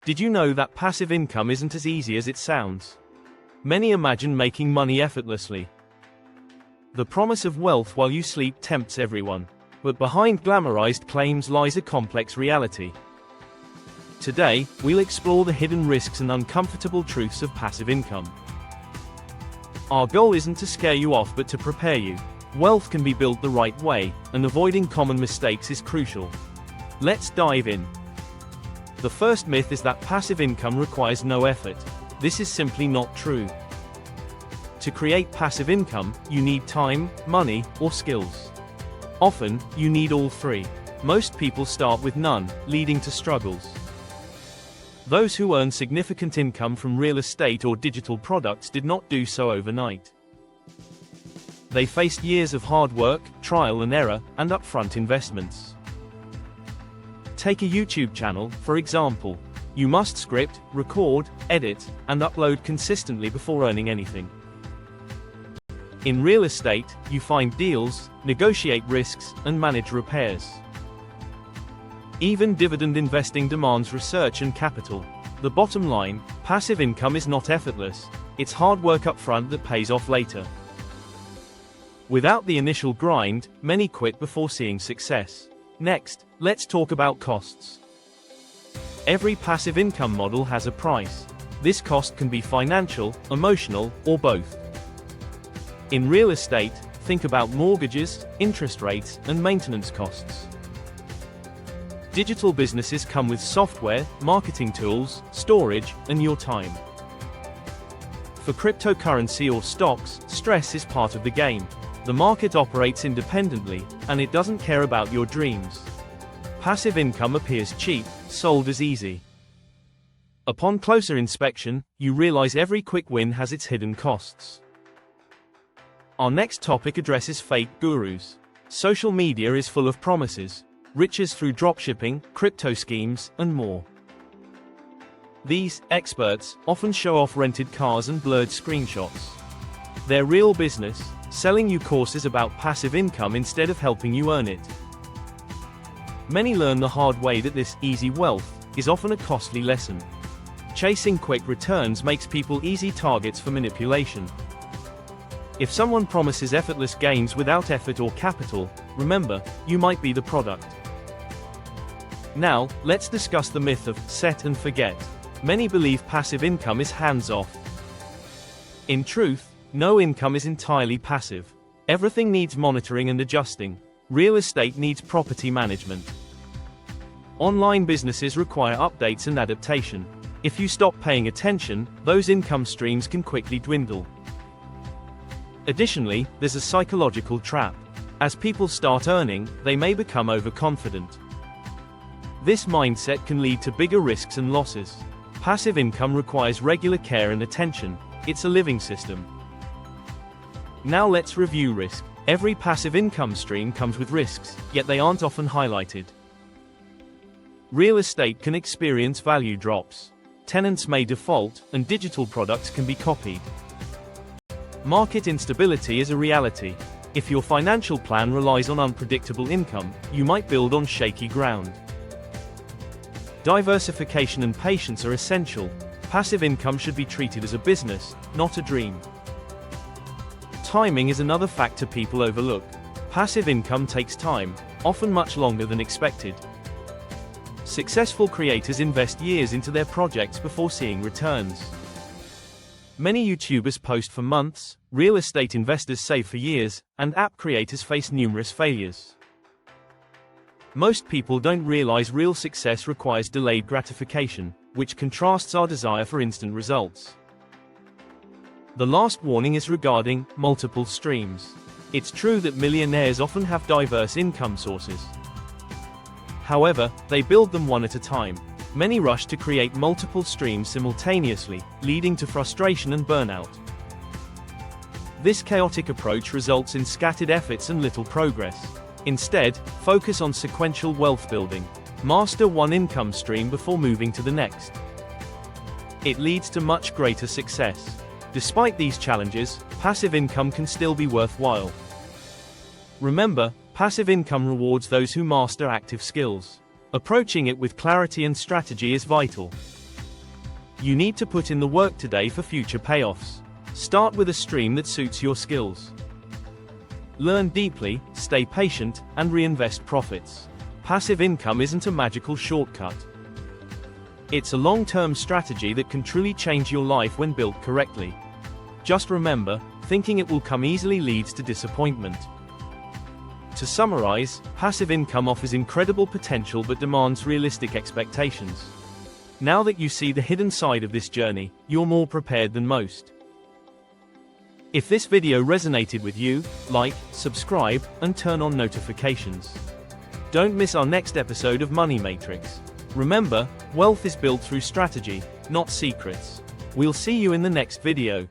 Did you know that passive income isn't as easy as it sounds? Many imagine making money effortlessly. The promise of wealth while you sleep tempts everyone, but behind glamorized claims lies a complex reality. Today, we'll explore the hidden risks and uncomfortable truths of passive income. Our goal isn't to scare you off but to prepare you. Wealth can be built the right way, and avoiding common mistakes is crucial. Let's dive in. The first myth is that passive income requires no effort. This is simply not true. To create passive income, you need time, money, or skills. Often, you need all three. Most people start with none, leading to struggles. Those who earn significant income from real estate or digital products did not do so overnight. They faced years of hard work, trial and error, and upfront investments. Take a YouTube channel, for example. You must script, record, edit, and upload consistently before earning anything. In real estate, you find deals, negotiate risks, and manage repairs. Even dividend investing demands research and capital. The bottom line, passive income is not effortless. It's hard work up front that pays off later. Without the initial grind, many quit before seeing success. Next, let's talk about costs. Every passive income model has a price. This cost can be financial, emotional, or both. In real estate, think about mortgages, interest rates, and maintenance costs. Digital businesses come with software, marketing tools, storage, and your time. For cryptocurrency or stocks, stress is part of the game. The market operates independently, and it doesn't care about your dreams. Passive income appears cheap, sold as easy. Upon closer inspection, you realize every quick win has its hidden costs. Our next topic addresses fake gurus. Social media is full of promises, riches through dropshipping, crypto schemes, and more. These experts often show off rented cars and blurred screenshots. Their real business, selling you courses about passive income instead of helping you earn it. Many learn the hard way that this easy wealth is often a costly lesson. Chasing quick returns makes people easy targets for manipulation. If someone promises effortless gains without effort or capital, remember, you might be the product. Now, let's discuss the myth of set and forget. Many believe passive income is hands-off. In truth, no income is entirely passive. Everything needs monitoring and adjusting. Real estate needs property management. Online businesses require updates and adaptation. If you stop paying attention, those income streams can quickly dwindle. Additionally, there's a psychological trap. As people start earning, they may become overconfident. This mindset can lead to bigger risks and losses. Passive income requires regular care and attention. It's a living system. Now let's review risk. Every passive income stream comes with risks, yet they aren't often highlighted. Real estate can experience value drops. Tenants may default, and digital products can be copied. Market instability is a reality. If your financial plan relies on unpredictable income, you might build on shaky ground. Diversification and patience are essential. Passive income should be treated as a business, not a dream. Timing is another factor people overlook. Passive income takes time, often much longer than expected. Successful creators invest years into their projects before seeing returns. Many YouTubers post for months, real estate investors save for years, and app creators face numerous failures. Most people don't realize real success requires delayed gratification, which contrasts our desire for instant results. The last warning is regarding multiple streams. It's true that millionaires often have diverse income sources. However, they build them one at a time. Many rush to create multiple streams simultaneously, leading to frustration and burnout. This chaotic approach results in scattered efforts and little progress. Instead, focus on sequential wealth building. Master one income stream before moving to the next. It leads to much greater success. Despite these challenges, passive income can still be worthwhile. Remember, passive income rewards those who master active skills. Approaching it with clarity and strategy is vital. You need to put in the work today for future payoffs. Start with a stream that suits your skills. Learn deeply, stay patient, and reinvest profits. Passive income isn't a magical shortcut. It's a long-term strategy that can truly change your life when built correctly. Just remember, thinking it will come easily leads to disappointment. To summarize, passive income offers incredible potential but demands realistic expectations. Now that you see the hidden side of this journey, you're more prepared than most. If this video resonated with you, like, subscribe, and turn on notifications. Don't miss our next episode of Money Matrix. Remember, wealth is built through strategy, not secrets. We'll see you in the next video.